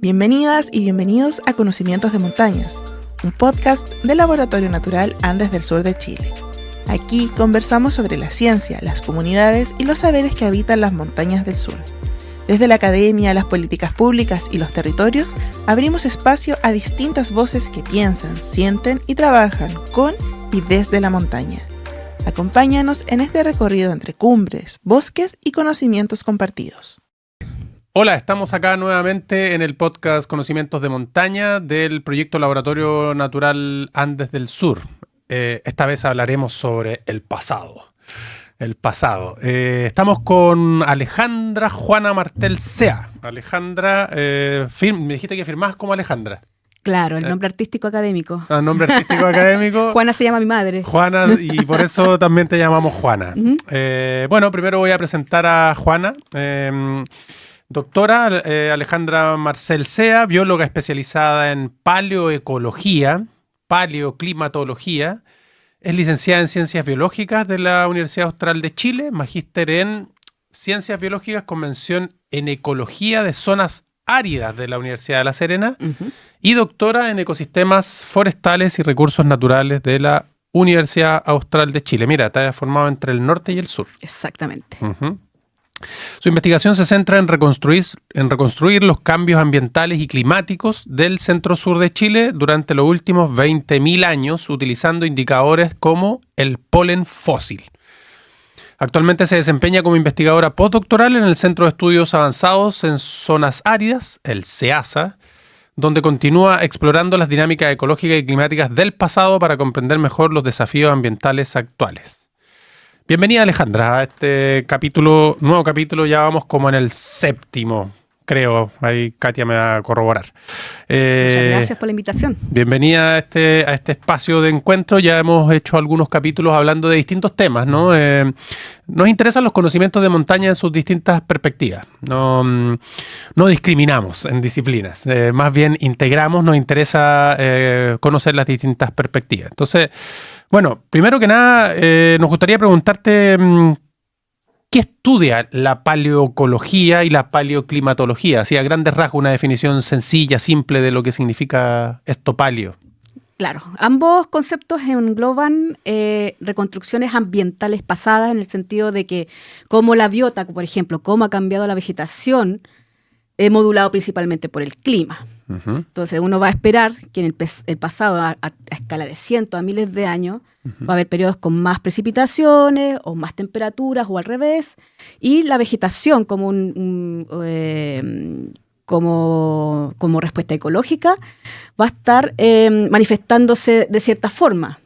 Bienvenidas y bienvenidos a Conocimientos de Montañas, un podcast del Laboratorio Natural Andes del Sur de Chile. Aquí conversamos sobre la ciencia, las comunidades y los saberes que habitan las montañas del sur. Desde la academia, las políticas públicas y los territorios, abrimos espacio a distintas voces que piensan, sienten y trabajan con y desde la montaña. Acompáñanos en este recorrido entre cumbres, bosques y conocimientos compartidos. Hola, estamos acá nuevamente en el podcast Conocimientos de Montaña del proyecto Laboratorio Natural Andes del Sur. Esta vez hablaremos sobre el pasado. Estamos con Alejandra Juana Martel Sea. Alejandra, me dijiste que firmás como Alejandra. Claro, el nombre artístico académico. El nombre artístico académico. Juana se llama mi madre. Juana, y por eso también te llamamos Juana. Uh-huh. Bueno, primero voy a presentar a Juana. Doctora Alejandra Martel Sea, bióloga especializada en paleoecología, paleoclimatología. Es licenciada en Ciencias Biológicas de la Universidad Austral de Chile, magíster en Ciencias Biológicas con mención en Ecología de Zonas Áridas de la Universidad de La Serena, uh-huh, y doctora en Ecosistemas Forestales y Recursos Naturales de la Universidad Austral de Chile. Mira, te has formado entre el norte y el sur. Exactamente. Uh-huh. Su investigación se centra en reconstruir los cambios ambientales y climáticos del centro-sur de Chile durante los últimos 20.000 años, utilizando indicadores como el polen fósil. Actualmente se desempeña como investigadora postdoctoral en el Centro de Estudios Avanzados en Zonas Áridas, el CEAZA, donde continúa explorando las dinámicas ecológicas y climáticas del pasado para comprender mejor los desafíos ambientales actuales. Bienvenida, Alejandra, a este nuevo capítulo, ya vamos como en el 7º, creo, ahí Katia me va a corroborar. Muchas gracias por la invitación. Bienvenida a este espacio de encuentro, ya hemos hecho algunos capítulos hablando de distintos temas, ¿no? Nos interesan los conocimientos de montaña en sus distintas perspectivas, no discriminamos en disciplinas, más bien integramos, nos interesa conocer las distintas perspectivas. Entonces, bueno, primero que nada, nos gustaría preguntarte ¿qué estudia la paleoecología y la paleoclimatología? Así a grandes rasgos, una definición sencilla, simple de lo que significa esto paleo. Claro, ambos conceptos engloban reconstrucciones ambientales pasadas en el sentido de que cómo la biota, por ejemplo, cómo ha cambiado la vegetación, modulado principalmente por el clima. Uh-huh. Entonces uno va a esperar que en el pasado, a escala de cientos a miles de años, uh-huh, va a haber periodos con más precipitaciones o más temperaturas o al revés, y la vegetación como respuesta ecológica va a estar manifestándose de cierta forma.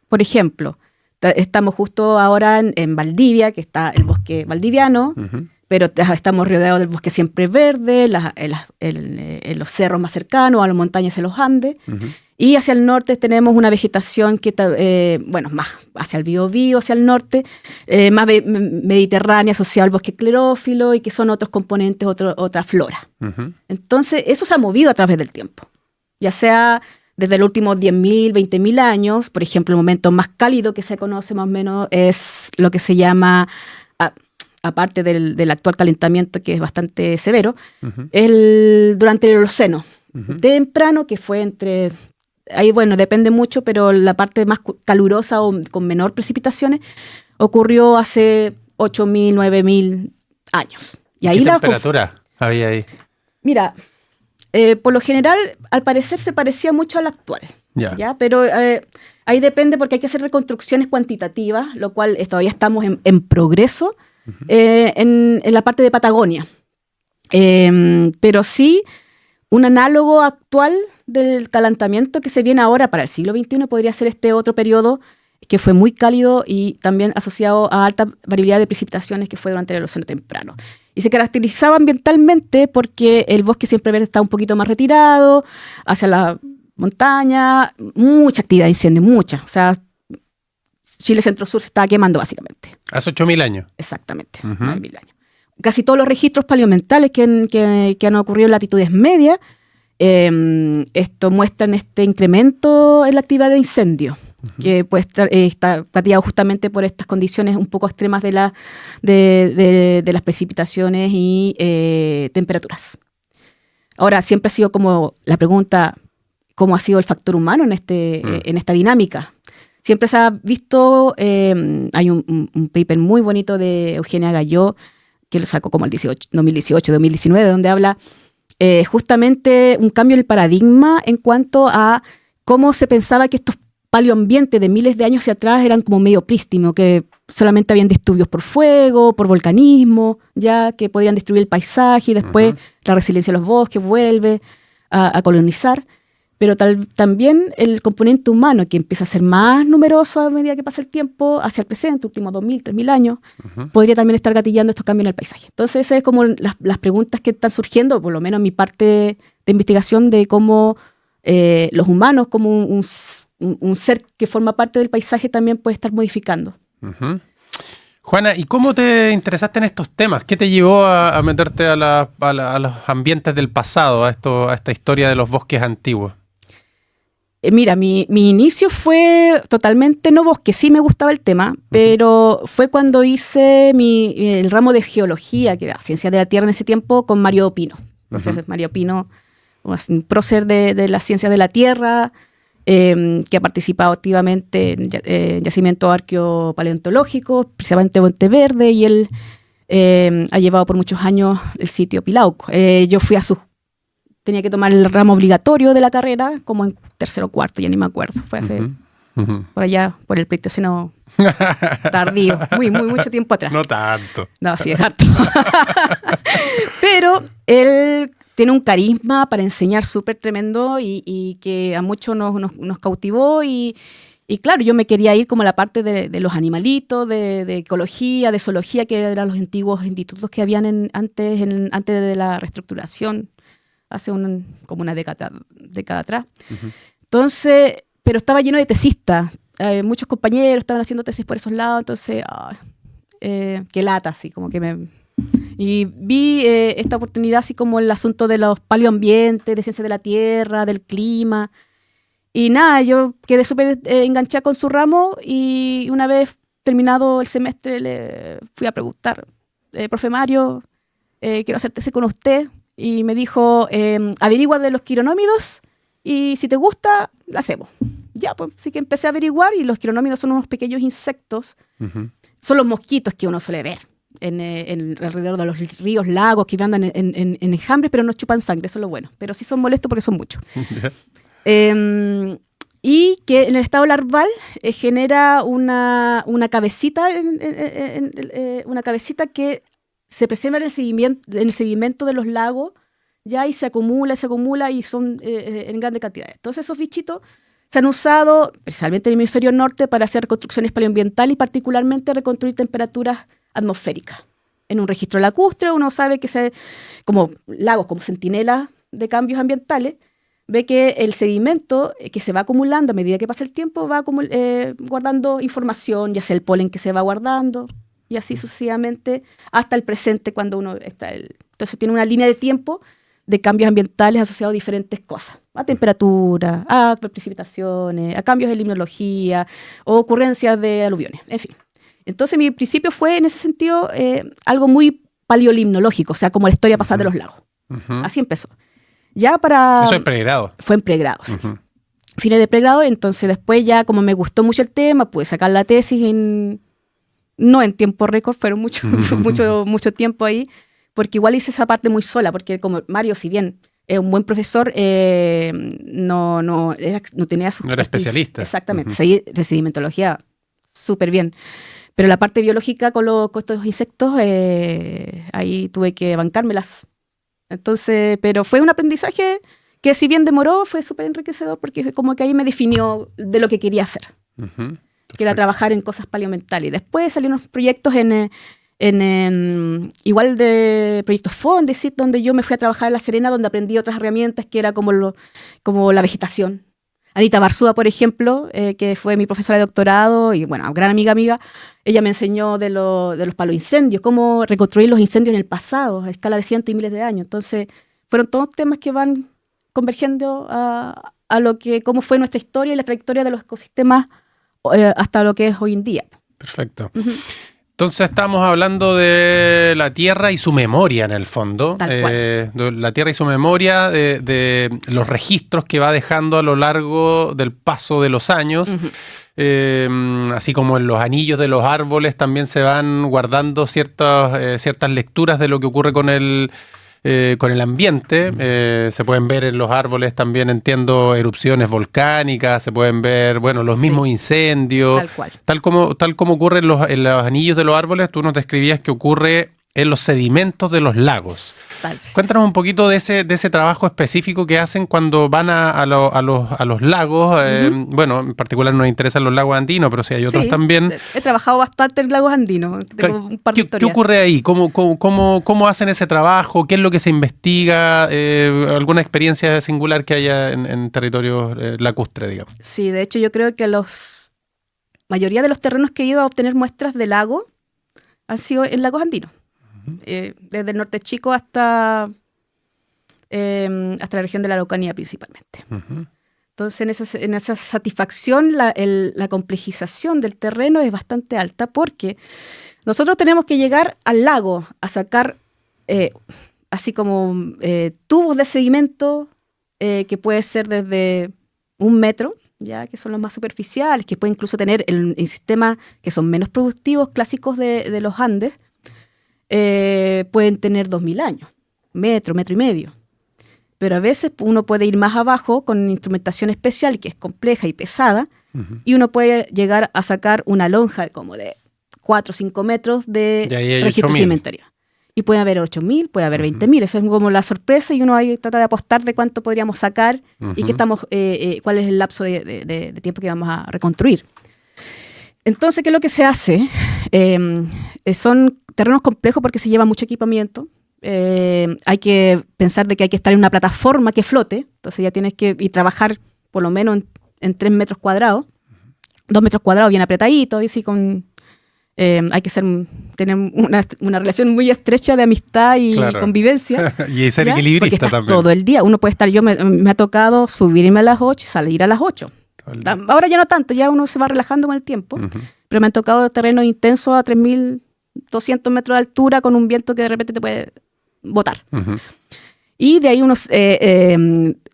Por ejemplo, estamos justo ahora en Valdivia, que está el bosque valdiviano, uh-huh, pero estamos rodeados del bosque siempre verde, en los cerros más cercanos, a las montañas en los Andes, uh-huh, y hacia el norte tenemos una vegetación que, más hacia el Biobío, hacia el norte, más mediterránea, asociada al bosque esclerófilo, y que son otros componentes, otra flora. Uh-huh. Entonces, eso se ha movido a través del tiempo, ya sea desde los últimos 10.000, 20.000 años. Por ejemplo, el momento más cálido que se conoce más o menos es lo que se llama, aparte del actual calentamiento, que es bastante severo, uh-huh, durante el Holoceno, uh-huh, temprano, que fue ahí depende mucho, pero la parte más calurosa o con menor precipitaciones ocurrió hace 8.000, 9.000 años. Y ahí ¿qué temperatura había ahí? Mira, por lo general, al parecer se parecía mucho a la actual. ¿Ya? Pero ahí depende, porque hay que hacer reconstrucciones cuantitativas, lo cual todavía estamos en progreso, uh-huh, en la parte de Patagonia. Pero sí, un análogo actual del calentamiento que se viene ahora para el siglo XXI podría ser este otro periodo que fue muy cálido y también asociado a alta variabilidad de precipitaciones, que fue durante el Holoceno temprano. Y se caracterizaba ambientalmente porque el bosque siempre verde está un poquito más retirado, hacia la montaña, mucha actividad de incendio, mucha. O sea, Chile Centro-Sur se está quemando básicamente. Hace 8.000 años. Exactamente, uh-huh, 9.000 años. Casi todos los registros paleoambientales que han ocurrido en latitudes medias, esto muestran este incremento en la actividad de incendio, uh-huh, que puede estar está plateado justamente por estas condiciones un poco extremas de las precipitaciones y temperaturas. Ahora, siempre ha sido como la pregunta, ¿cómo ha sido el factor humano en esta dinámica? Siempre se ha visto, hay un paper muy bonito de Eugenia Galló, que lo sacó como el 2018-2019, donde habla justamente un cambio en el paradigma en cuanto a cómo se pensaba que estos paleoambientes de miles de años hacia atrás eran como medio prístinos, que solamente habían disturbios por fuego, por volcanismo, ya que podían destruir el paisaje y después la resiliencia de los bosques vuelve a colonizar. Pero también el componente humano, que empieza a ser más numeroso a medida que pasa el tiempo, hacia el presente, últimos 2.000, 3.000 años, podría también estar gatillando estos cambios en el paisaje. Entonces, esas es como las preguntas que están surgiendo, por lo menos en mi parte de investigación, de cómo los humanos, como un ser que forma parte del paisaje, también puede estar modificando. Juana, ¿y cómo te interesaste en estos temas? ¿Qué te llevó a meterte a los ambientes del pasado, a esta historia de los bosques antiguos? Mira, mi inicio fue totalmente no bosque, sí me gustaba el tema, pero fue cuando hice el ramo de geología, que era ciencia de la tierra en ese tiempo, con Mario Pino. Mario Pino, un prócer de las ciencias de la tierra, que ha participado activamente en yacimientos arqueopaleontológicos, precisamente Monteverde, y él ha llevado por muchos años el sitio Pilauco. Yo fui tenía que tomar el ramo obligatorio de la carrera, como en tercero o cuarto, ya ni me acuerdo. Fue hace, por allá, por el Pleistoceno tardío, mucho tiempo atrás. No tanto. No, sí, es harto. Pero él tiene un carisma para enseñar súper tremendo y que a muchos nos cautivó y claro, yo me quería ir como a la parte de los animalitos, de ecología, de zoología, que eran los antiguos institutos que habían antes de la reestructuración, hace como una década atrás. Entonces, pero estaba lleno de tesistas. Muchos compañeros estaban haciendo tesis por esos lados, entonces, qué lata, así como que Y vi esta oportunidad así como el asunto de los paleoambientes, de ciencia de la tierra, del clima. Y nada, yo quedé súper enganchada con su ramo y una vez terminado el semestre le fui a preguntar, profe Mario, quiero hacer tesis con usted. Y me dijo, averigua de los quironómidos y si te gusta, la hacemos. Ya, pues sí que empecé a averiguar y los quironómidos son unos pequeños insectos. Son los mosquitos que uno suele ver alrededor de los ríos, lagos, que andan en enjambres, pero no chupan sangre, eso es lo bueno. Pero sí son molestos porque son muchos. Y que en el estado larval genera una cabecita, una cabecita que se preserva en el sedimento de los lagos, ya, y se acumula y son en grandes cantidades. Entonces esos bichitos se han usado, especialmente en el hemisferio norte, para hacer reconstrucciones paleoambientales y particularmente reconstruir temperaturas atmosféricas. En un registro lacustre uno sabe que como lagos, como centinelas de cambios ambientales, ve que el sedimento que se va acumulando a medida que pasa el tiempo va guardando información, ya sea el polen que se va guardando, y así sucesivamente hasta el presente cuando uno está. Entonces tiene una línea de tiempo de cambios ambientales asociados a diferentes cosas, a temperatura, a precipitaciones, a cambios de limnología o ocurrencias de aluviones, en fin. Entonces mi principio fue en ese sentido algo muy paleolimnológico, o sea, como la historia pasada de los lagos. Así empezó. Eso en pregrado. Fue en pregrado, sí. Fines de pregrado, entonces después ya como me gustó mucho el tema, pude sacar la tesis no en tiempo récord, fueron mucho tiempo ahí, porque igual hice esa parte muy sola, porque como Mario, si bien es un buen profesor, no tenía sus... No era especialista. Exactamente, de sedimentología, súper bien. Pero la parte biológica con estos insectos, ahí tuve que bancármelas. Entonces, pero fue un aprendizaje que si bien demoró, fue súper enriquecedor, porque como que ahí me definió de lo que quería hacer. Que era trabajar en cosas paleoambientales. Y después salieron unos proyectos igual de proyectos Fondesit, donde yo me fui a trabajar en La Serena, donde aprendí otras herramientas que era como la vegetación. Anita Barzúa, por ejemplo, que fue mi profesora de doctorado y, bueno, gran amiga, ella me enseñó de los paloincendios, cómo reconstruir los incendios en el pasado, a escala de cientos y miles de años. Entonces, fueron todos temas que van convergiendo a cómo fue nuestra historia y la trayectoria de los ecosistemas hasta lo que es hoy en día. Perfecto. Entonces estamos hablando de la Tierra y su memoria en el fondo. Tal cual. La Tierra y su memoria, de los registros que va dejando a lo largo del paso de los años. Así como en los anillos de los árboles también se van guardando ciertas lecturas de lo que ocurre con el ambiente. Se pueden ver en los árboles también, entiendo, erupciones volcánicas, se pueden ver, bueno, los mismos incendios. Tal cual. Tal como ocurre en los anillos de los árboles, tú nos describías que ocurre en los sedimentos de los lagos. Cuéntanos un poquito de ese trabajo específico que hacen cuando van a los lagos. Bueno, en particular nos interesan los lagos andinos, pero si hay otros también. He trabajado bastante en lagos andinos. Tengo un par de ¿Qué ocurre ahí? ¿Cómo hacen ese trabajo? ¿Qué es lo que se investiga? ¿Alguna experiencia singular que haya en territorios lacustres, digamos? Sí, de hecho yo creo que mayoría de los terrenos que he ido a obtener muestras de lago han sido en lagos andinos. Desde el norte chico hasta la región de la Araucanía principalmente. Entonces en esa satisfacción la complejización del terreno es bastante alta porque nosotros tenemos que llegar al lago a sacar así como tubos de sedimento que puede ser desde 1 metro, ya que son los más superficiales, que puede incluso tener en sistemas que son menos productivos, clásicos de los Andes. Pueden tener 2000 años, metro y medio. Pero a veces uno puede ir más abajo con instrumentación especial que es compleja y pesada, y uno puede llegar a sacar una lonja como de 4 o 5 metros de registro sedimentario. Y puede haber 8.000, puede haber 20.000. Eso es como la sorpresa y uno ahí trata de apostar de cuánto podríamos sacar y cuál es el lapso de tiempo que vamos a reconstruir. Entonces, ¿qué es lo que se hace? Son terrenos complejos porque se lleva mucho equipamiento. Hay que pensar de que hay que estar en una plataforma que flote. Entonces ya tienes que trabajar por lo menos en 3 metros cuadrados. 2 metros cuadrados bien apretaditos. Y sí, hay que tener una relación muy estrecha de amistad y convivencia. Y ser equilibrista porque estás también. todo el día. Uno puede estar, me ha tocado subirme a las 8 y salir a las 8. Ahora ya no tanto, ya uno se va relajando con el tiempo. Pero me han tocado terrenos intensos a 3.200 metros de altura con un viento que de repente te puede botar. Y de ahí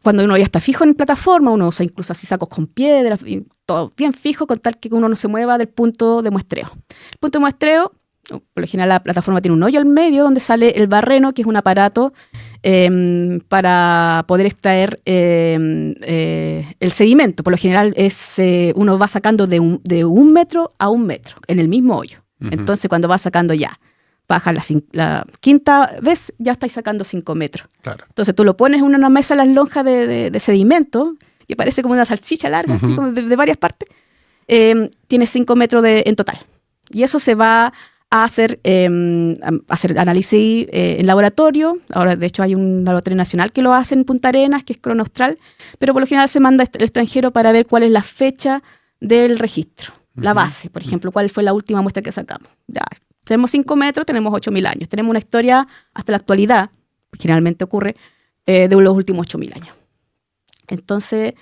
cuando uno ya está fijo en plataforma, uno usa incluso así sacos con piedras, todo bien fijo, con tal que uno no se mueva del punto de muestreo. El punto de muestreo, por lo general la plataforma tiene un hoyo al medio donde sale el barreno, que es un aparato para poder extraer el sedimento. Por lo general uno va sacando de 1 metro a 1 metro en el mismo hoyo. Entonces cuando va sacando ya, baja la quinta vez, ya estáis sacando 5 metros. Claro. Entonces tú lo pones en una mesa las lonjas de sedimento, que parece como una salchicha larga, así como de varias partes. Tiene 5 metros en total. Y eso se va a hacer análisis en laboratorio. Ahora, de hecho, hay un laboratorio nacional que lo hace en Punta Arenas, que es Cronoaustral, pero por lo general se manda al extranjero para ver cuál es la fecha del registro. La base, por ejemplo, cuál fue la última muestra que sacamos. Ya, tenemos 5 metros, tenemos 8.000 años. Tenemos una historia hasta la actualidad, generalmente ocurre, de los últimos 8.000 años. Entonces,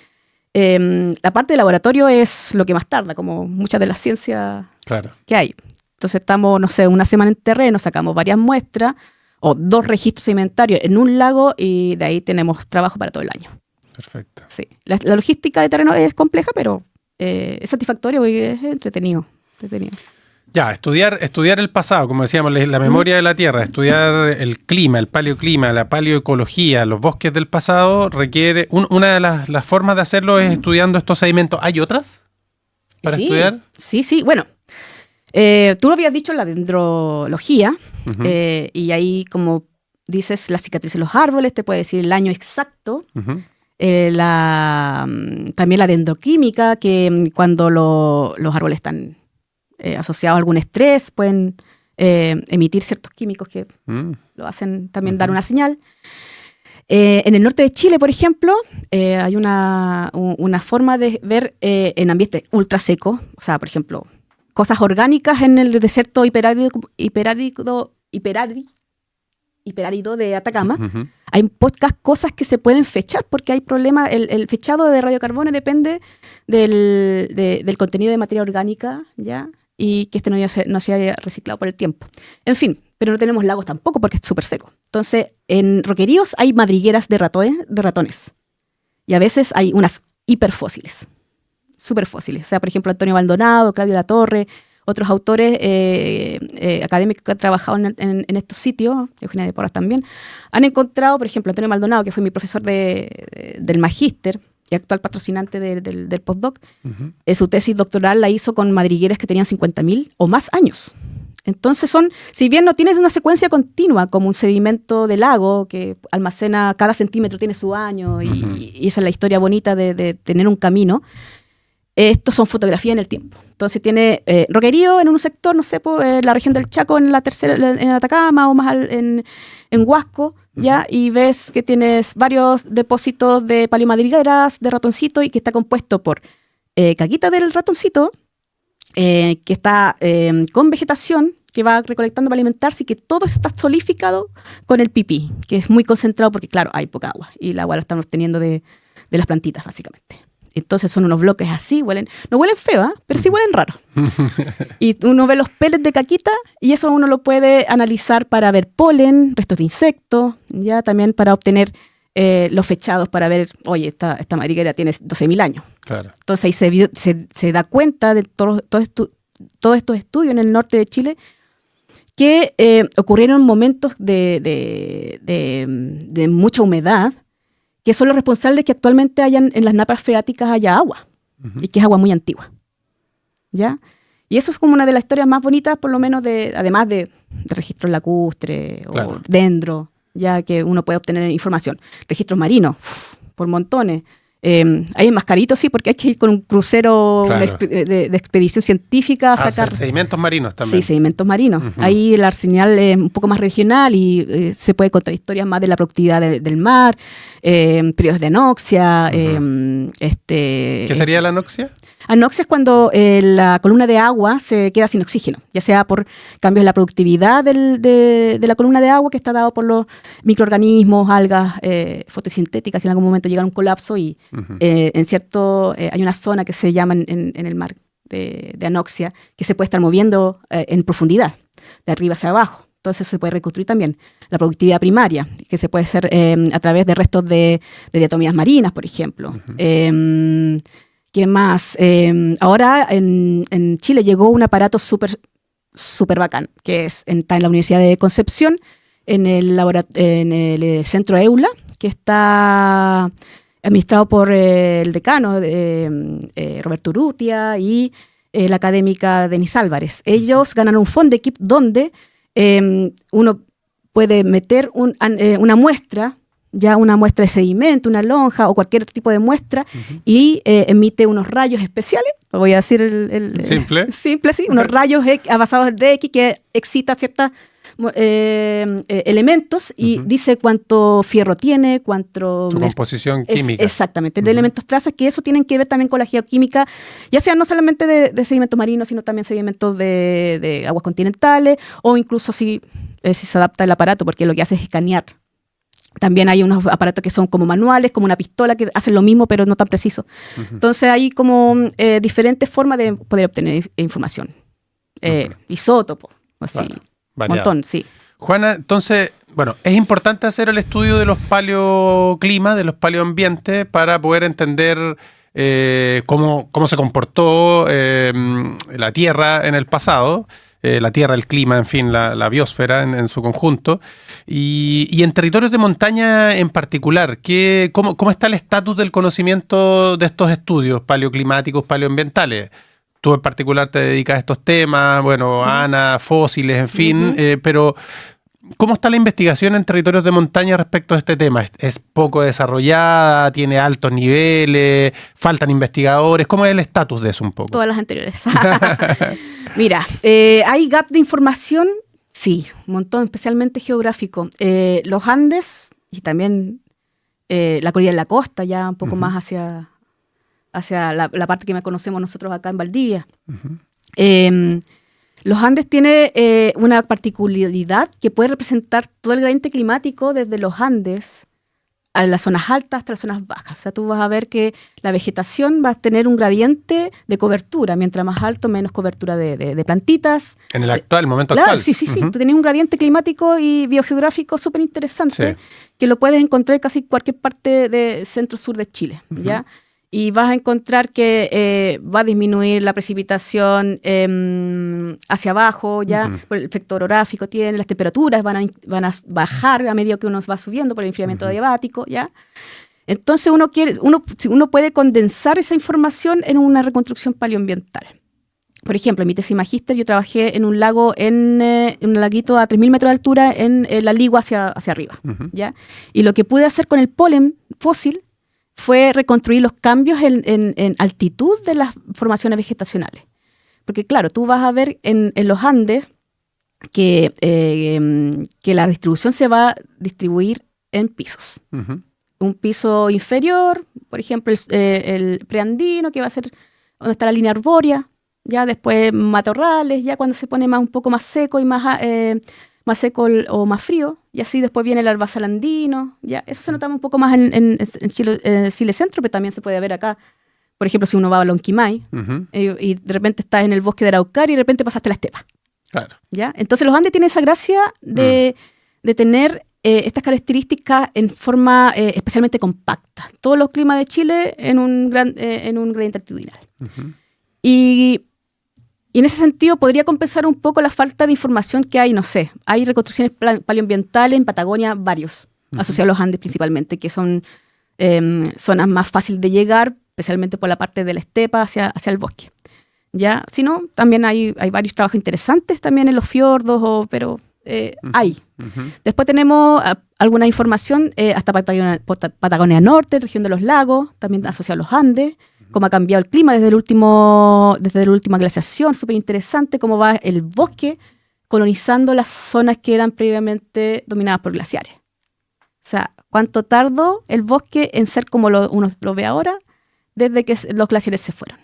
la parte de laboratorio es lo que más tarda, como muchas de las ciencias que hay. Entonces estamos, no sé, una semana en terreno, sacamos varias muestras o 2 registros sedimentarios en un lago y de ahí tenemos trabajo para todo el año. Perfecto. Sí. La logística de terreno es compleja, pero es satisfactorio y es entretenido. Ya, estudiar el pasado, como decíamos, la memoria de la Tierra, estudiar el clima, el paleoclima, la paleoecología, los bosques del pasado, requiere... Una de las formas de hacerlo es estudiando estos sedimentos. ¿Hay otras para estudiar? Sí. Bueno, tú lo habías dicho en la dendrología, y ahí, como dices, la cicatriz de los árboles, te puede decir el año exacto. También la dendroquímica, que cuando los árboles están asociados a algún estrés, pueden emitir ciertos químicos que lo hacen también dar una señal. En el norte de Chile, por ejemplo, hay una forma de ver en ambiente ultra seco, o sea, por ejemplo, cosas orgánicas en el desierto hiperárido de Atacama. Hay pocas cosas que se pueden fechar porque hay problemas. El fechado de radiocarbones depende del contenido de materia orgánica, ¿ya? y que no se haya reciclado por el tiempo. En fin, pero no tenemos lagos tampoco porque es súper seco. Entonces, en Roqueríos hay madrigueras de ratones y a veces hay unas hiperfósiles, súper fósiles. O sea, por ejemplo, Antonio Maldonado, Claudio Latorre, otros autores académicos que han trabajado en estos sitios, Eugenia de Porras también, han encontrado, por ejemplo, Antonio Maldonado, que fue mi profesor del magíster y actual patrocinante del postdoc, su tesis doctoral la hizo con madrigueras que tenían 50.000 o más años. Entonces si bien no tienes una secuencia continua como un sedimento de lago que almacena, cada centímetro tiene su año y esa es la historia bonita de tener un camino, estos son fotografías en el tiempo. Entonces tiene Roquerío en un sector, no sé, la región del Chaco en Atacama o más en Huasco, ¿ya? Y ves que tienes varios depósitos de paleomadrigueras, de ratoncito, y que está compuesto por caquita del ratoncito, que está con vegetación, que va recolectando para alimentarse, y que todo eso está solidificado con el pipí, que es muy concentrado porque, claro, hay poca agua, y el agua la estamos obteniendo de las plantitas, básicamente. Entonces son unos bloques así, no huelen feo, ¿eh? Pero sí huelen raro. Y uno ve los pellets de caquita y eso uno lo puede analizar para ver polen, restos de insectos, ya también para obtener los fechados para ver, oye, esta madriguera tiene 12.000 años. Claro. Entonces ahí se da cuenta de todos estos estudios en el norte de Chile que ocurrieron momentos de mucha humedad, que son los responsables de que actualmente en las napas freáticas haya agua, y que es agua muy antigua, ¿ya? Y eso es como una de las historias más bonitas, por lo menos, además de registros lacustres o dendro, ya que uno puede obtener información. Registros marinos, por montones. Hay en Mascarito, sí, porque hay que ir con un crucero de expedición científica a sacar... sedimentos marinos también. Sí, sedimentos marinos. Ahí el arsenal es un poco más regional y se puede contar historias más de la productividad del mar, periodos de anoxia. ¿Qué sería la anoxia? Anoxia es cuando la columna de agua se queda sin oxígeno, ya sea por cambios en la productividad de la columna de agua, que está dado por los microorganismos, algas fotosintéticas, que en algún momento llegan a un colapso y hay una zona que se llama en el mar de anoxia, que se puede estar moviendo en profundidad, de arriba hacia abajo. Entonces se puede reconstruir también la productividad primaria, que se puede hacer a través de restos de diatomías marinas, por ejemplo. ¿Qué más? Ahora en Chile llegó un aparato súper bacán, que está en la Universidad de Concepción, en el centro EULA, que está administrado por el decano Roberto Urrutia y la académica Denise Álvarez. Ellos ganan un Fondequip donde uno puede meter una muestra, ya una muestra de sedimento, una lonja o cualquier otro tipo de muestra, y emite unos rayos especiales, lo voy a decir simple, sí, unos rayos basados en DX que excita ciertos elementos y dice cuánto fierro tiene, cuánto... Su composición química. Exactamente, de elementos trazas, que eso tienen que ver también con la geoquímica, ya sea no solamente de sedimentos marinos, sino también sedimentos de aguas continentales, o incluso si se adapta el aparato, porque lo que hace es escanear. También hay unos aparatos que son como manuales, como una pistola, que hacen lo mismo, pero no tan preciso. Entonces hay como diferentes formas de poder obtener información. Isótopos, así, un montón, sí. Juana, entonces, bueno, es importante hacer el estudio de los paleoclimas, de los paleoambientes, para poder entender cómo se comportó la Tierra en el pasado. La tierra, el clima, en fin, la biosfera en su conjunto. Y en territorios de montaña en particular, ¿cómo está el estatus del conocimiento de estos estudios paleoclimáticos, paleoambientales? Tú en particular te dedicas a estos temas, bueno, Ana, fósiles, en fin, pero ¿cómo está la investigación en territorios de montaña respecto a este tema? ¿Es poco desarrollada? ¿Tiene altos niveles? ¿Faltan investigadores? ¿Cómo es el estatus de eso un poco? Todas las anteriores. Mira, ¿hay gap de información? Sí, un montón, especialmente geográfico. Los Andes y también la cordillera de la costa, ya un poco más hacia la parte que conocemos nosotros acá en Valdivia. Los Andes tiene una particularidad que puede representar todo el gradiente climático desde los Andes a las zonas altas hasta las zonas bajas. O sea, tú vas a ver que la vegetación va a tener un gradiente de cobertura. Mientras más alto, menos cobertura de plantitas. En el momento claro, actual. Sí. Tú tienes un gradiente climático y biogeográfico súper interesante que lo puedes encontrar en casi cualquier parte de centro-sur de Chile, ¿ya? Y vas a encontrar que va a disminuir la precipitación hacia abajo, ¿ya? Por el efecto orográfico tiene, las temperaturas van a bajar a medida que uno va subiendo por el enfriamiento adiabático, ¿ya? Entonces uno puede condensar esa información en una reconstrucción paleoambiental. Por ejemplo, en mi tesis magíster yo trabajé en un lago, en un laguito a 3.000 metros de altura en la Ligua hacia arriba, ¿ya? Y lo que pude hacer con el polen fósil fue reconstruir los cambios en altitud de las formaciones vegetacionales. Porque claro, tú vas a ver en los Andes que la distribución se va a distribuir en pisos. Un piso inferior, por ejemplo, el preandino, que va a ser donde está la línea arbórea, ya después matorrales, ya cuando se pone un poco más seco y más seco o más frío, y así después viene el herbazal andino, ya eso se nota un poco más en Chile Centro, pero también se puede ver acá, por ejemplo, si uno va a Lonquimay y de repente estás en el bosque de Araucaria y de repente pasaste la estepa. Claro. ¿Ya? Entonces los Andes tienen esa gracia de tener estas características en forma especialmente compacta. Todos los climas de Chile en un gradiente altitudinal. Y en ese sentido podría compensar un poco la falta de información que hay, no sé, hay reconstrucciones paleoambientales en Patagonia, varios, asociados a los Andes principalmente, que son zonas más fáciles de llegar, especialmente por la parte de la estepa hacia el bosque. ¿Ya? Si no, también hay varios trabajos interesantes también en los fiordos, pero hay. Después tenemos alguna información hasta Patagonia Norte, región de los lagos, también asociada a los Andes, cómo ha cambiado el clima desde la última glaciación, súper interesante, cómo va el bosque colonizando las zonas que eran previamente dominadas por glaciares. O sea, cuánto tardó el bosque en ser como uno lo ve ahora, desde que los glaciares se fueron.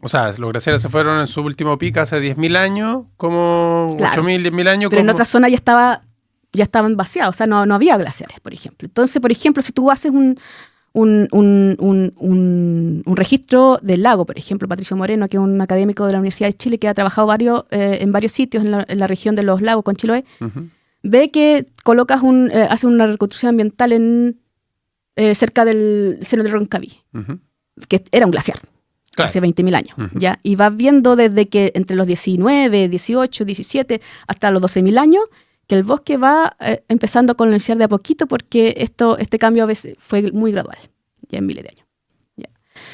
O sea, los glaciares se fueron en su último pico hace 10.000 años, como claro, 8.000, 10.000 años. Pero en otras zonas ya estaban vaciados, o sea, no había glaciares, por ejemplo. Entonces, por ejemplo, si tú haces un registro del lago, por ejemplo, Patricio Moreno, que es un académico de la Universidad de Chile que ha trabajado en varios sitios en la región de los lagos con Chiloé, ve que hace una reconstrucción ambiental cerca del seno del Roncaví, que era un glaciar, claro, hace 20.000 años, ¿ya? Y vas viendo desde que entre los 19, 18, 17 hasta los 12.000 años, que el bosque va empezando a colonizar de a poquito porque este cambio a veces fue muy gradual, ya en miles de años. Ya.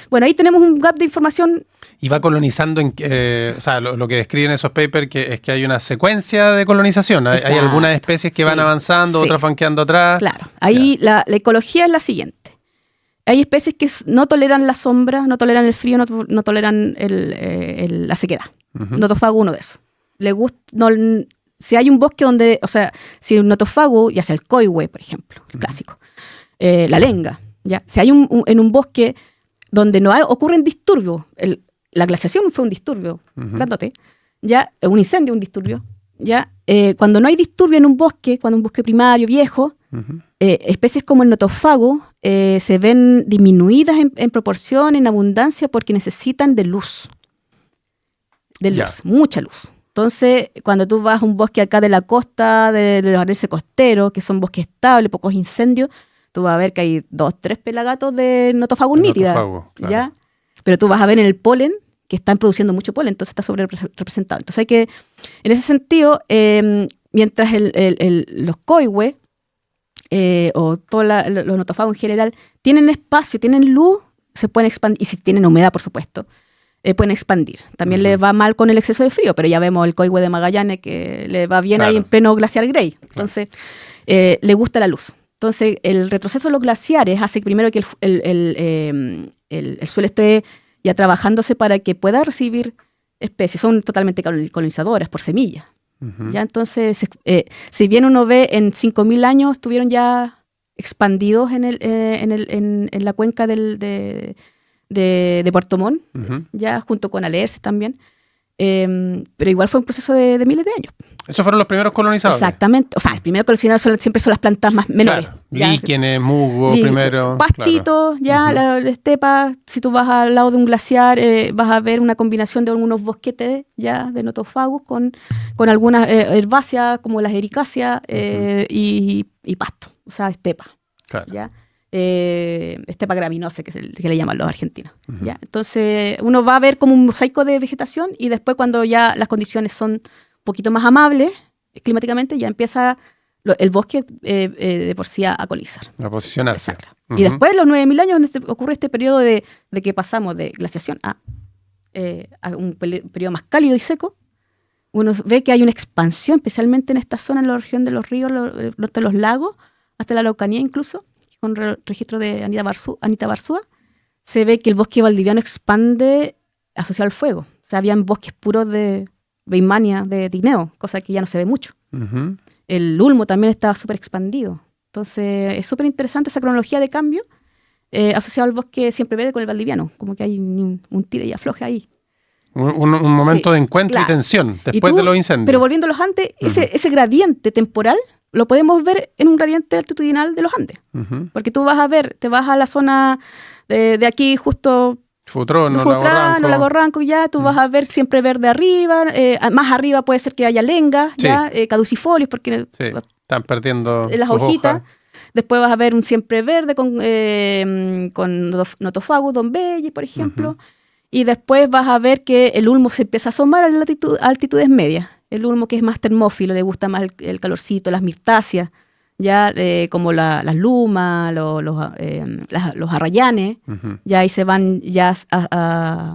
Bueno, ahí tenemos un gap de información. Y va colonizando, o sea, lo que describen esos papers es que hay una secuencia de colonización. Hay algunas especies que van avanzando, otras van quedando atrás. Claro, ahí la ecología es la siguiente. Hay especies que no toleran la sombra, no toleran el frío, no toleran la sequedad. Notofago, uno de esos. Si hay un bosque donde, o sea, si un notofago, ya sea el coihue, por ejemplo, el clásico, la lenga, ¿ya? Si hay en un bosque donde ocurren disturbios, la glaciación fue un disturbio, grandote, ¿ya? Un incendio, un disturbio, ¿ya? Cuando no hay disturbio en un bosque, cuando un bosque primario, viejo, especies como el notofago se ven disminuidas en proporción, en abundancia, porque necesitan de luz, mucha luz. Entonces, cuando tú vas a un bosque acá de la costa, de los arrecifes costeros, que son bosques estables, pocos incendios, tú vas a ver que hay 2, 3 pelagatos de notofagus nítida, claro. ¿ya? Pero tú vas a ver en el polen que están produciendo mucho polen, entonces está sobre representado. Entonces hay que, en ese sentido, mientras los coihue o todos los notofagos en general tienen espacio, tienen luz, se pueden expandir, y si tienen humedad, por supuesto, pueden expandir. También les va mal con el exceso de frío, pero ya vemos el coihue de Magallanes que le va bien ahí en pleno glaciar Grey. Entonces, le gusta la luz. Entonces, el retroceso de los glaciares hace primero que el suelo esté ya trabajándose para que pueda recibir especies. Son totalmente colonizadoras por semillas. Ya entonces, si bien uno ve en 5.000 años, estuvieron ya expandidos en la cuenca de Puerto Montt, ya junto con Alerce también. pero igual fue un proceso de miles de años. Esos fueron los primeros colonizadores. Exactamente. O sea, el primer colonizador siempre son las plantas más menores. Claro. Líquenes, musgo, primero. Pastitos, claro. la estepa. Si tú vas al lado de un glaciar, vas a ver una combinación de algunos bosquetes ya de Nothofagus con algunas herbáceas como las ericáceas y pasto. O sea, estepa. Claro. ¿Ya? Estepa graminosa, que le llaman los argentinos. ¿Ya? Entonces, uno va a ver como un mosaico de vegetación y después cuando ya las condiciones son un poquito más amables climáticamente, ya empieza el bosque de por sí a colonizar. A posicionarse. Exacto. Y después, los 9.000 años, ocurre este periodo de que pasamos de glaciación a un periodo más cálido y seco. Uno ve que hay una expansión, especialmente en esta zona, en la región de los ríos, norte de los lagos, hasta la Araucanía incluso, con registro de Anita Barzúa, se ve que el bosque valdiviano expande asociado al fuego. O sea, habían bosques puros de Weizmannia, de tineo, cosa que ya no se ve mucho. El ulmo también estaba súper expandido. Entonces, es súper interesante esa cronología de cambio asociado al bosque siempre verde con el valdiviano. Como que hay un tire y afloje ahí. Un momento de encuentro y tensión después de los incendios. Pero volviendo a los Andes, ese gradiente temporal lo podemos ver en un gradiente altitudinal de los Andes. Porque tú vas a ver, te vas a la zona de aquí justo... Futrano, Lago Ranco, ya, tú vas a ver siempre verde arriba, más arriba puede ser que haya lengas, ya, caducifolios, porque están perdiendo las hojitas. Después vas a ver un siempre verde con Nothofagus, Don Belli, por ejemplo. Y después vas a ver que el ulmo se empieza a asomar a altitudes medias. El ulmo que es más termófilo, le gusta más el calorcito, las mirtáceas, ya como las lumas, los arrayanes, ya ahí se van ya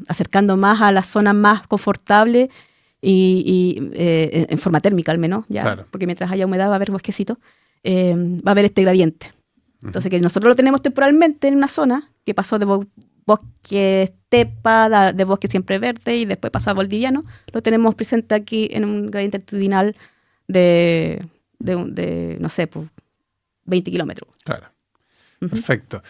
acercando más a las zonas más confortables y en forma térmica al menos, ya, claro. Porque mientras haya humedad va a haber bosquecito, va a haber este gradiente. Entonces que nosotros lo tenemos temporalmente en una zona que pasó de bosque estepa, de bosque siempre verde y después pasó a valdiviano, lo tenemos presente aquí en un gradiente altitudinal de no sé, pues 20 kilómetros. Claro. Perfecto.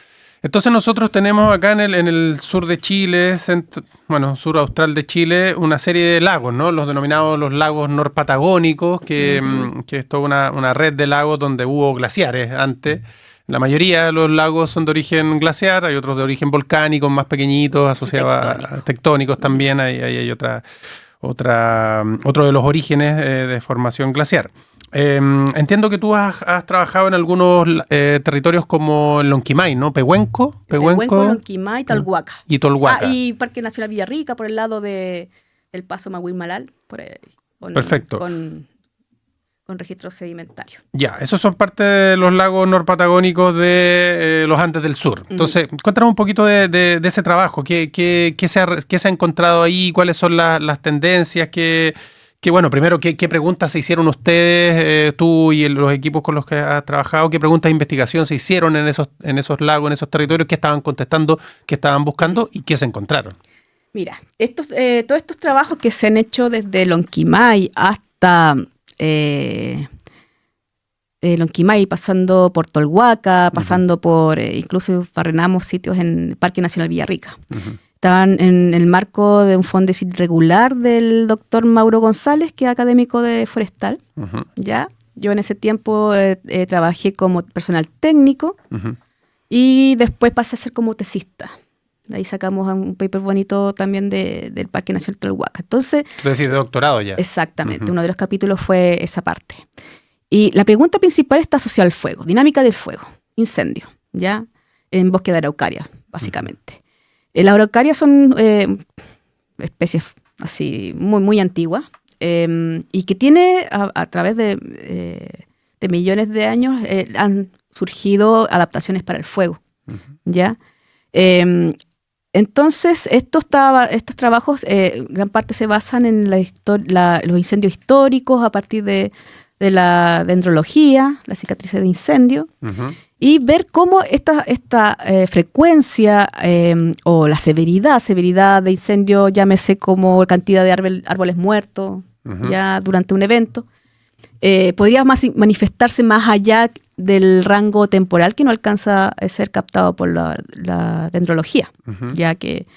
Entonces nosotros tenemos acá en el sur de Chile, sur austral de Chile, una serie de lagos, ¿no? Los denominados los lagos norpatagónicos, que es toda una red de lagos donde hubo glaciares antes. La mayoría de los lagos son de origen glaciar, hay otros de origen volcánico, más pequeñitos, asociados a tectónicos también, hay otro de los orígenes de formación glaciar. Entiendo que tú has trabajado en algunos territorios como el Lonquimay, ¿no? Pehuenco, Lonquimay, Talhuaca. Y Tolhuaca. Y Parque Nacional Villarrica, por el lado del Paso Mahuil-Malal, por ahí, perfecto. Con registro sedimentario. Ya, esos son parte de los lagos norpatagónicos de los Andes del Sur. Entonces, cuéntanos un poquito de ese trabajo. ¿Qué se ha encontrado ahí? ¿Cuáles son las tendencias? Primero, ¿qué preguntas se hicieron ustedes, tú y los equipos con los que has trabajado? ¿Qué preguntas de investigación se hicieron en esos lagos, en esos territorios? ¿Qué estaban contestando? ¿Qué estaban buscando? ¿Y qué se encontraron? Mira, todos estos trabajos que se han hecho desde Lonquimay hasta Lonquimay, pasando por Tolhuaca, pasando por, incluso barrenamos sitios en el Parque Nacional Villarrica. Estaban en el marco de un Fondesit regular del doctor Mauro González, que es académico de forestal. ¿Ya? Yo en ese tiempo trabajé como personal técnico y después pasé a ser como tesista. De ahí sacamos un paper bonito también del Parque Nacional Tolhuaca. Entonces, es decir, de doctorado ya. Exactamente. Uno de los capítulos fue esa parte. Y la pregunta principal está asociada al fuego, dinámica del fuego, incendio, ¿ya? En bosque de araucaria, básicamente. Las araucarias son especies así muy, muy antiguas y que tiene, a través de millones de años, han surgido adaptaciones para el fuego, ¿ya? Entonces, estos trabajos, gran parte se basan en los incendios históricos a partir de la dendrología, la cicatrices de incendio, y ver cómo esta frecuencia o la severidad de incendio, llámese como cantidad de árboles muertos ya durante un evento, podría manifestarse más allá del rango temporal que no alcanza a ser captado por la dendrología, ya que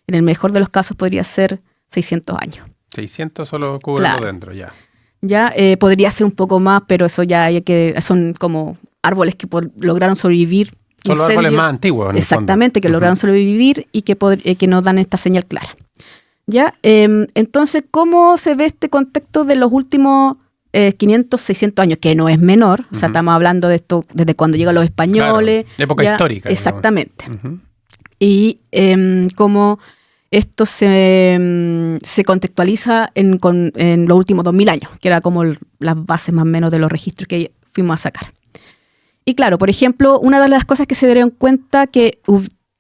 en el mejor de los casos podría ser 600 años. 600 solo cubren Claro. dentro, ya. Ya podría ser un poco más, pero eso ya hay son como árboles que lograron sobrevivir. Son los árboles más antiguos, en el Exactamente, fondo. que lograron sobrevivir y que nos dan esta señal clara. ¿Ya? Entonces, ¿cómo se ve este contexto de los últimos 500, 600 años? Que no es menor, o sea, estamos hablando de esto desde cuando llegan los españoles. Claro, época histórica. Exactamente. Digamos. Y cómo esto se contextualiza en los últimos 2000 años, que era como las bases más o menos de los registros que fuimos a sacar. Y claro, por ejemplo, una de las cosas que se dieron cuenta que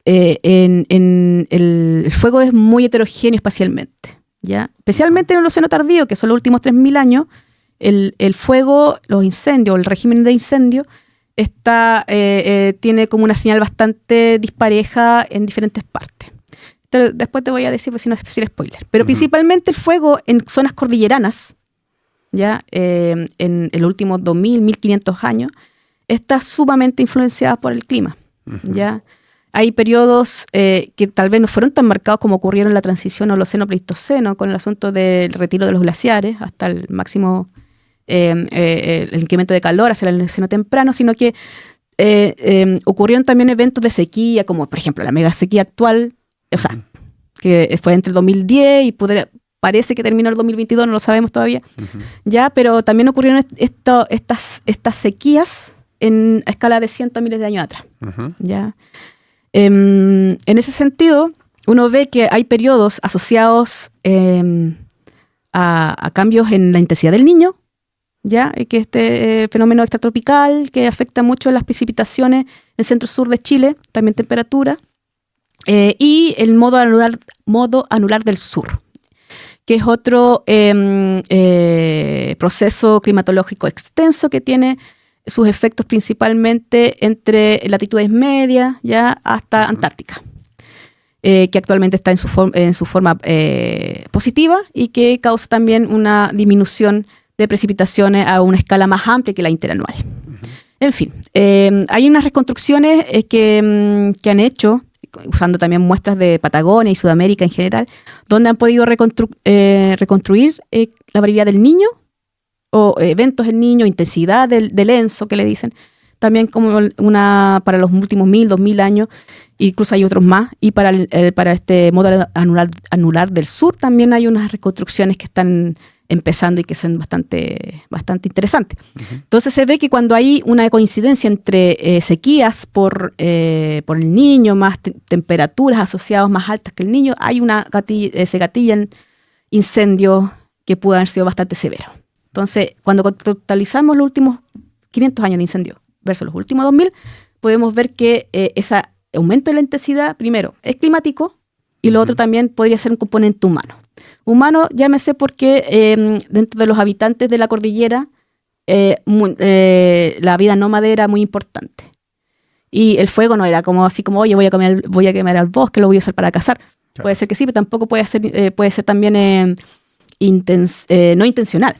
el fuego es muy heterogéneo espacialmente, ¿ya? Especialmente en el Océano Tardío, que son los últimos 3000 años, el fuego, los incendios, el régimen de incendio, tiene como una señal bastante dispareja en diferentes partes. Después te voy a decir, si no decir spoiler. Pero principalmente el fuego en zonas cordilleranas, ¿ya? En los últimos 2000, 1500 años, está sumamente influenciada por el clima, ¿ya? Hay periodos que tal vez no fueron tan marcados como ocurrieron en la transición al Holoceno-Pleistoceno, con el asunto del retiro de los glaciares hasta el máximo el incremento de calor hacia el Holoceno temprano, sino que ocurrieron también eventos de sequía, como por ejemplo la mega sequía actual, o sea, que fue entre el 2010 y parece que terminó el 2022, no lo sabemos todavía, ya, pero también ocurrieron estas sequías a escala de cientos de miles de años atrás. ¿Ya? En ese sentido, uno ve que hay periodos asociados a cambios en la intensidad del Niño, ¿ya? Que este fenómeno extratropical que afecta mucho las precipitaciones en el centro-sur de Chile, también temperatura, y el modo anular del sur, que es otro proceso climatológico extenso que tiene sus efectos principalmente entre latitudes medias, ya hasta Antártica, que actualmente está en su forma positiva y que causa también una disminución de precipitaciones a una escala más amplia que la interanual. En fin, hay unas reconstrucciones que han hecho, usando también muestras de Patagonia y Sudamérica en general, donde han podido reconstruir la variabilidad del Niño, o eventos del Niño, intensidad del ENSO, que le dicen, también como para los últimos 1000, 2000 años, incluso hay otros más, y para este modo anular del sur también hay unas reconstrucciones que están empezando y que son bastante interesantes. Entonces se ve que cuando hay una coincidencia entre sequías por el Niño, más temperaturas asociadas más altas que el Niño, se gatillan incendios que pueden haber sido bastante severos. Entonces, cuando totalizamos los últimos 500 años de incendio versus los últimos 2000, podemos ver que ese aumento de la intensidad, primero, es climático, y lo otro también podría ser un componente humano. Humano, llámese porque dentro de los habitantes de la cordillera, la vida nómade era muy importante. Y el fuego no era así como, oye, voy a quemar al bosque, lo voy a usar para cazar. Claro. Puede ser que sí, pero tampoco puede ser también no intencional.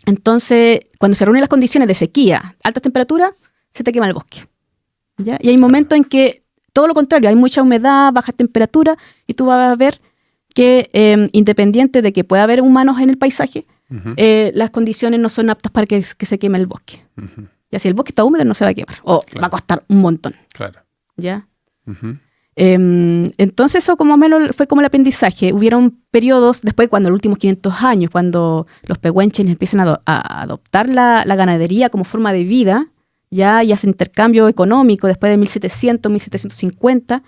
Entonces, cuando se reúnen las condiciones de sequía, altas temperaturas, se te quema el bosque, ¿ya? Y hay momentos en que todo lo contrario, hay mucha humedad, baja temperatura, y tú vas a ver que independiente de que pueda haber humanos en el paisaje, las condiciones no son aptas para que se queme el bosque. Ya si el bosque está húmedo no se va a quemar, o va a costar un montón. Claro. ¿Ya? Entonces eso como menos fue como el aprendizaje. Hubieron periodos después, cuando los últimos 500 años, cuando los pehuenches empiezan a adoptar la ganadería como forma de vida, ya hacen intercambio económico después de 1700, 1750,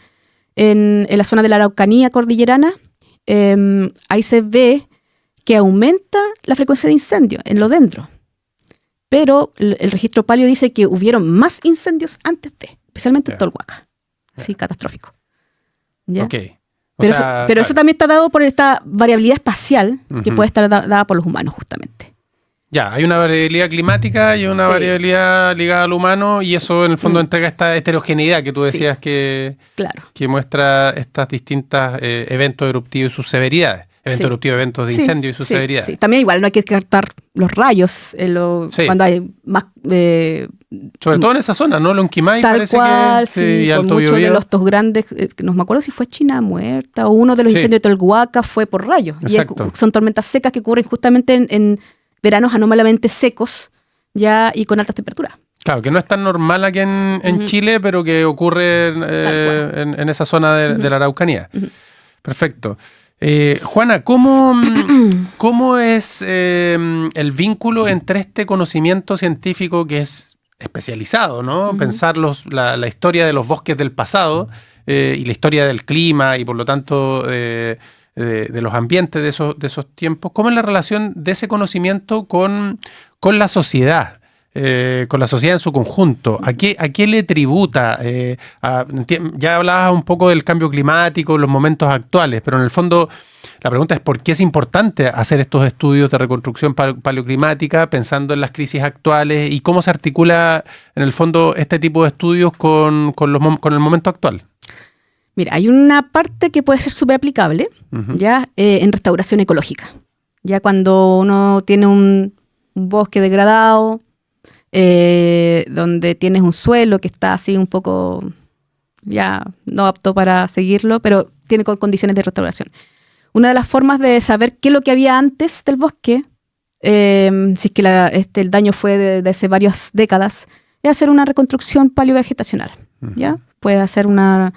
en la zona de la Araucanía cordillerana, ahí se ve que aumenta la frecuencia de incendios en los dendros. Pero el registro paleo dice que hubieron más incendios antes especialmente en Tolhuaca. Sí, catastrófico. ¿Ya? Okay. Pero eso también está dado por esta variabilidad espacial que puede estar dada por los humanos, justamente. Ya, hay una variabilidad climática y una variabilidad ligada al humano, y eso en el fondo entrega esta heterogeneidad que tú decías que muestra estas distintas eventos eruptivos y sus severidades. Eventos eruptivos, eventos de incendio y sus severidades. Sí. También igual no hay que descartar los rayos cuando hay más Sobre todo en esa zona, ¿no? Lonquimay tal parece cual, que sí, y por Alto muchos de Biobío. estos grandes, no me acuerdo si fue China Muerta o uno de los Sí. incendios de Tolhuaca fue por rayos. Exacto. Son tormentas secas que ocurren justamente en veranos anómalamente secos ya y con altas temperaturas. Claro, que no es tan normal aquí en Chile, pero que ocurre en esa zona de la Araucanía. Perfecto. Juana, ¿cómo es el vínculo entre este conocimiento científico que es especializado, ¿no? Pensar la historia de los bosques del pasado y la historia del clima y por lo tanto de los ambientes de esos tiempos? ¿Cómo es la relación de ese conocimiento con la sociedad? Con la sociedad en su conjunto. ¿A qué le tributa? Ya hablabas un poco del cambio climático, los momentos actuales, pero en el fondo la pregunta es ¿por qué es importante hacer estos estudios de reconstrucción paleoclimática pensando en las crisis actuales y cómo se articula en el fondo este tipo de estudios con el momento actual? Mira, hay una parte que puede ser súper aplicable ya en restauración ecológica. Ya cuando uno tiene un bosque degradado, donde tienes un suelo que está así un poco ya no apto para seguirlo, pero tiene condiciones de restauración. Una de las formas de saber qué es lo que había antes del bosque, si es que el daño fue de hace varias décadas, es hacer una reconstrucción paleovegetacional. ¿Ya? Puedes hacer un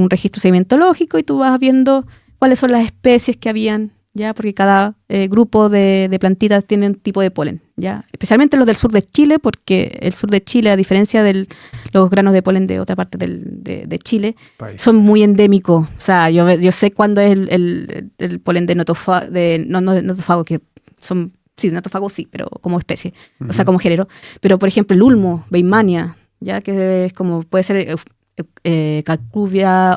registro sedimentológico y tú vas viendo cuáles son las especies que habían, ¿ya? Porque cada grupo de plantitas tiene un tipo de polen, ¿ya? Especialmente los del sur de Chile, porque el sur de Chile, a diferencia de los granos de polen de otra parte de Chile, son muy endémicos. O sea, yo sé cuándo es el polen de notofago, que son, sí, de notofago sí, pero como especie, o sea, como género. Pero, por ejemplo, el ulmo, Weizmannia, ¿ya? Que es como, puede ser Calcuvia,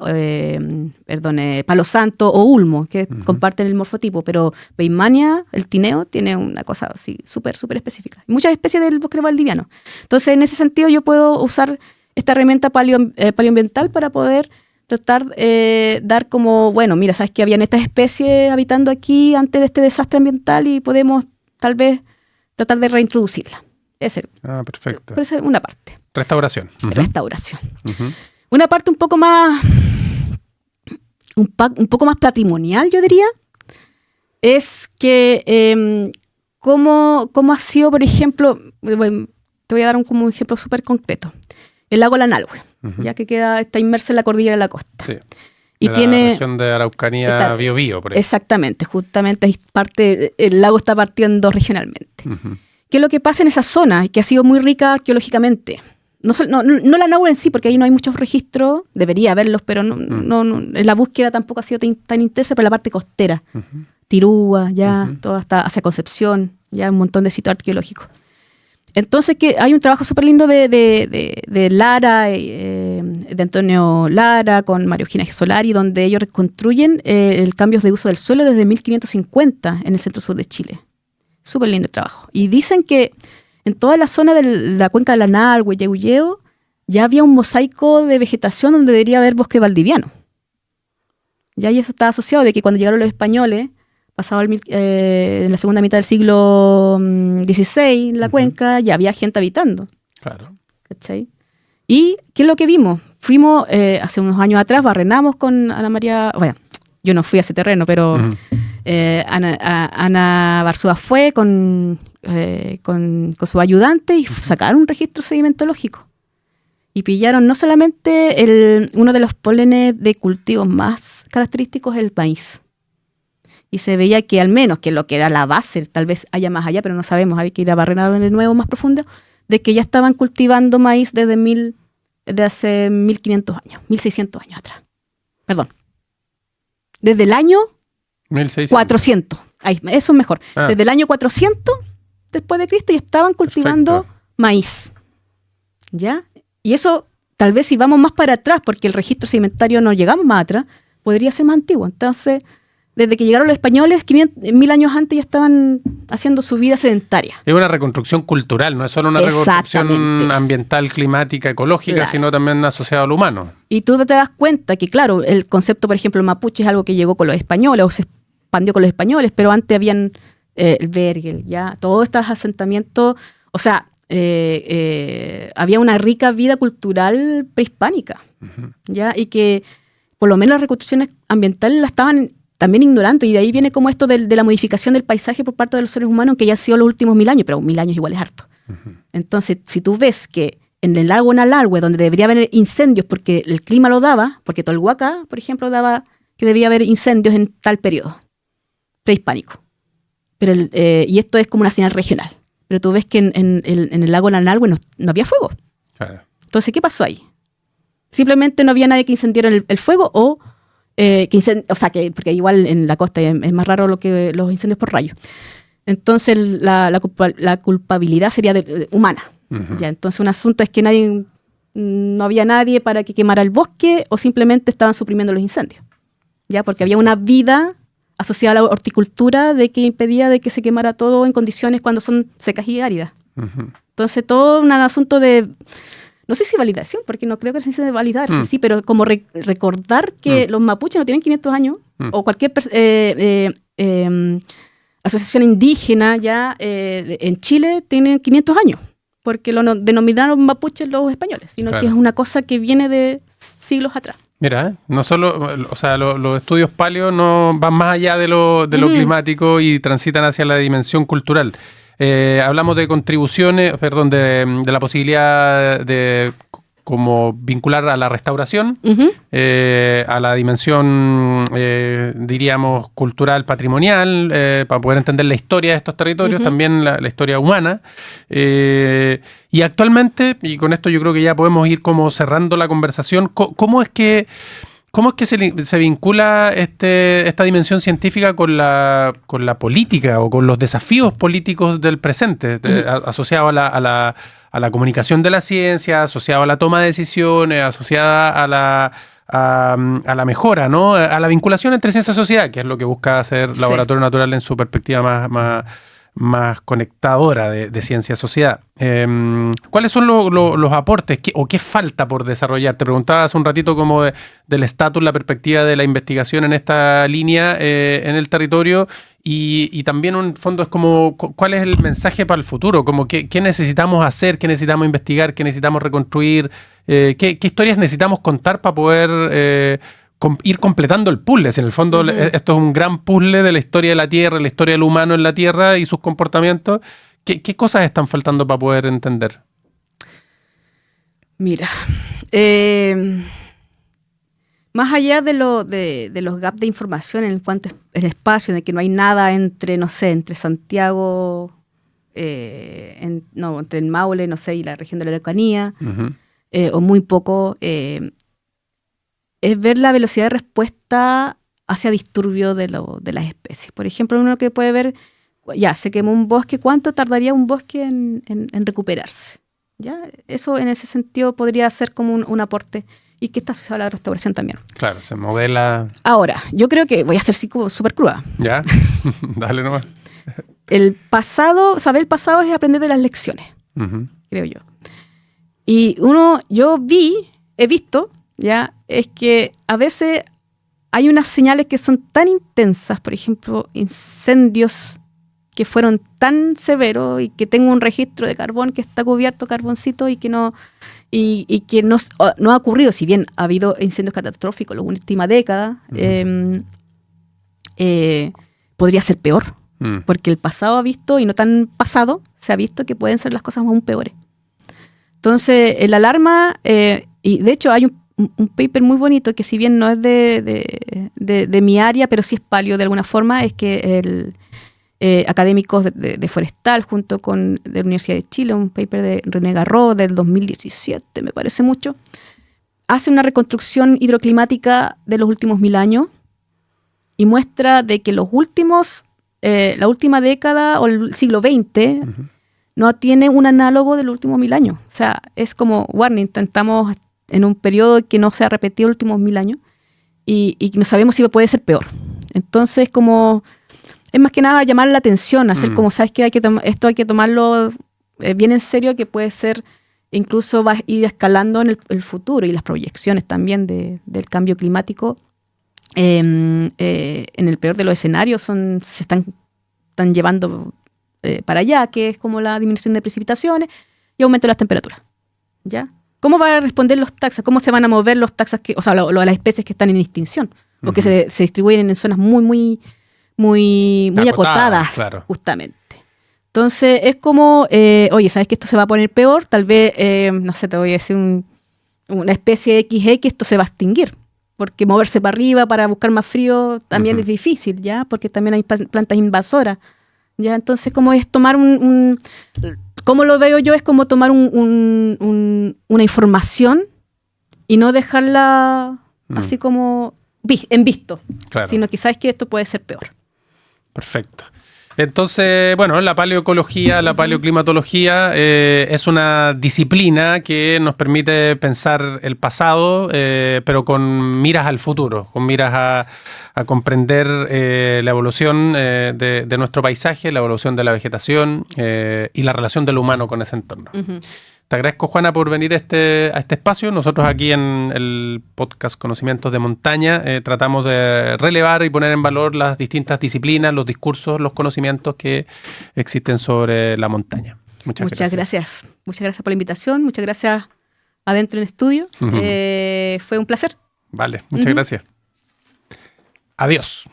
Palo Santo o Ulmo, que comparten el morfotipo, pero Weizmannia, el tineo, tiene una cosa así súper, súper específica. Muchas especies del bosque valdiviano. Entonces, en ese sentido, yo puedo usar esta herramienta paleoambiental para poder tratar dar como, bueno, mira, sabes que habían estas especies habitando aquí antes de este desastre ambiental y podemos tal vez tratar de reintroducirla. Perfecto. Puede ser una parte. Restauración. Restauración. Una parte un poco más patrimonial, yo diría, es que cómo ha sido, por ejemplo, te voy a dar como un ejemplo súper concreto. El lago Lanalhue, ya que está inmerso en la cordillera de la costa. Sí. Y tiene la región de Araucanía, Biobío, por ejemplo. Exactamente, justamente el lago está partiendo regionalmente. ¿Qué es lo que pasa en esa zona? Que ha sido muy rica arqueológicamente. No la Nahue en sí, porque ahí no hay muchos registros, debería haberlos, pero la búsqueda tampoco ha sido tan intensa, pero la parte costera, Tirúa, ya, todo hasta hacia Concepción, ya un montón de sitios arqueológicos. Entonces que hay un trabajo súper lindo de Lara, de Antonio Lara con María Eugenia Solari, donde ellos reconstruyen el cambio de uso del suelo desde 1550 en el centro sur de Chile. Súper lindo el trabajo. Y dicen que en toda la zona de la cuenca de Lanalhue, Yauyeo, ya había un mosaico de vegetación donde debería haber bosque valdiviano. Ya y eso estaba asociado de que cuando llegaron los españoles, pasado en la segunda mitad del siglo XVI, en la cuenca, ya había gente habitando. Claro. ¿Cachai? ¿Y qué es lo que vimos? Fuimos, hace unos años atrás, barrenamos con Ana María, bueno, yo no fui a ese terreno, pero Ana Barzúa fue con su ayudante y sacaron un registro sedimentológico. Y pillaron no solamente uno de los pólenes de cultivos más característicos, el maíz. Y se veía que al menos, que lo que era la base, tal vez haya más allá, pero no sabemos, hay que ir a barrenar de nuevo más profundo, de que ya estaban cultivando maíz desde hace 1500 años, 1600 años atrás. Perdón. Desde el año 1600. 400. Ahí, eso es mejor. Desde el año 400 después de Cristo ya estaban cultivando maíz. ¿Ya? Y eso, tal vez si vamos más para atrás, porque el registro sedimentario no llegamos más atrás, podría ser más antiguo. Entonces, desde que llegaron los españoles, 1000 años antes ya estaban haciendo su vida sedentaria. Es una reconstrucción cultural, no es solo una reconstrucción ambiental, climática, ecológica, claro, sino también asociada al humano. Y tú te das cuenta que, claro, el concepto, por ejemplo, mapuche es algo que llegó con los españoles o se expandió con los españoles, pero antes habían el Bergel, ya, todos estos asentamientos, o sea, había una rica vida cultural prehispánica, ¿ya? Y que por lo menos las reconstrucciones ambientales las estaban también ignorando, y de ahí viene como esto de la modificación del paisaje por parte de los seres humanos, que ya ha sido los últimos 1000 años, pero 1000 años igual es harto. Entonces, si tú ves que en el lago Nalalhue, donde debería haber incendios porque el clima lo daba, porque Tolhuaca, por ejemplo, daba que debía haber incendios en tal periodo prehispánico, pero y esto es como una señal regional, pero tú ves que en el lago Nalalhue no había fuego. Claro. Entonces, ¿qué pasó ahí? Simplemente no había nadie que incendiara el fuego, o porque igual en la costa es más raro los incendios por rayo. Entonces la culpabilidad sería humana. Ya, entonces un asunto es que no había nadie para que quemara el bosque, o simplemente estaban suprimiendo los incendios, ya, porque había una vida asociada a la horticultura de que impedía de que se quemara todo en condiciones cuando son secas y áridas. Entonces todo un asunto de, no sé si validación, porque no creo que se dice de validar, sí, pero como recordar que los mapuches no tienen 500 años, o cualquier asociación indígena ya en Chile tiene 500 años, porque lo denominaron mapuches los españoles, sino que es una cosa que viene de siglos atrás. Mira, no solo, o sea, los estudios paleo no van más allá de lo climático y transitan hacia la dimensión cultural. Hablamos de contribuciones, de la posibilidad de como vincular a la restauración, a la dimensión, diríamos, cultural, patrimonial, para poder entender la historia de estos territorios, también la historia humana. Y actualmente, y con esto yo creo que ya podemos ir como cerrando la conversación, ¿cómo es que se vincula esta dimensión científica con la política o con los desafíos políticos del presente, asociado a la comunicación de la ciencia, asociado a la toma de decisiones, asociada a la mejora, ¿no? A la vinculación entre ciencia y sociedad, que es lo que busca hacer Laboratorio Natural en su perspectiva más conectadora de ciencia-sociedad. ¿Cuáles son los aportes o qué falta por desarrollar? Te preguntaba hace un ratito como del estatus, la perspectiva de la investigación en esta línea en el territorio, y también en fondo es como cuál es el mensaje para el futuro, como qué necesitamos hacer, qué necesitamos investigar, qué necesitamos reconstruir, qué historias necesitamos contar para poder ir completando el puzzle. En el fondo, esto es un gran puzzle de la historia de la Tierra, la historia del humano en la Tierra y sus comportamientos. ¿Qué cosas están faltando para poder entender? Mira, más allá de los gaps de información en cuanto al espacio, en el que no hay nada entre Santiago, entre el Maule, y la región de la Araucanía, o muy poco, es ver la velocidad de respuesta hacia disturbio de las especies. Por ejemplo, uno que puede ver, ya, se quemó un bosque, ¿cuánto tardaría un bosque en recuperarse? ¿Ya? Eso en ese sentido podría ser como un aporte, y que está asociado a la restauración también. Claro, se modela. Ahora, yo creo que voy a ser súper cruda. ¿Ya? Dale nomás. Saber el pasado es aprender de las lecciones, creo yo. Y he visto, ya, es que a veces hay unas señales que son tan intensas, por ejemplo, incendios que fueron tan severos y que tengo un registro de carbón que está cubierto carboncito y que no ha ocurrido, si bien ha habido incendios catastróficos en la última década, podría ser peor, porque el pasado ha visto, y no tan pasado, se ha visto que pueden ser las cosas aún peores. Entonces, el alarma, y de hecho hay un paper muy bonito que, si bien no es de mi área, pero sí es paleo de alguna forma, es que académicos de Forestal junto con de la Universidad de Chile, un paper de René Garreau del 2017, me parece mucho, hace una reconstrucción hidroclimática de los últimos 1000 años y muestra de que la última década o el siglo XX no tiene un análogo del último 1000 años. O sea, es como warning, estamos en un periodo que no se ha repetido los últimos 1000 años y no sabemos si puede ser peor. Entonces, es más que nada llamar la atención, hacer como, ¿sabes qué? Esto hay que tomarlo bien en serio, que puede ser, incluso va a ir escalando en el futuro, y las proyecciones también del cambio climático en el peor de los escenarios se están llevando para allá, que es como la disminución de precipitaciones, y aumento las temperaturas. ¿Ya? ¿Cómo van a responder los taxas? ¿Cómo se van a mover los taxas, las especies que están en extinción? O que se distribuyen en zonas muy acotadas, claro. Justamente. Entonces, es como, oye, ¿sabes que esto se va a poner peor? Tal vez, no sé, te voy a decir una especie XX, esto se va a extinguir. Porque moverse para arriba para buscar más frío también es difícil, ¿ya? Porque también hay plantas invasoras, ¿ya? Entonces, como es tomar como lo veo yo, es como tomar una información y no dejarla así como en visto, claro. Sino que sabes que esto puede ser peor. Perfecto. Entonces, bueno, la paleoecología, la paleoclimatología es una disciplina que nos permite pensar el pasado, pero con miras al futuro, con miras a comprender la evolución de nuestro paisaje, la evolución de la vegetación y la relación del humano con ese entorno. Te agradezco, Juana, por venir a este espacio. Nosotros aquí en el podcast Conocimientos de Montaña tratamos de relevar y poner en valor las distintas disciplinas, los discursos, los conocimientos que existen sobre la montaña. Muchas gracias. Muchas gracias por la invitación. Muchas gracias adentro en el estudio. Fue un placer. Vale, muchas gracias. Adiós.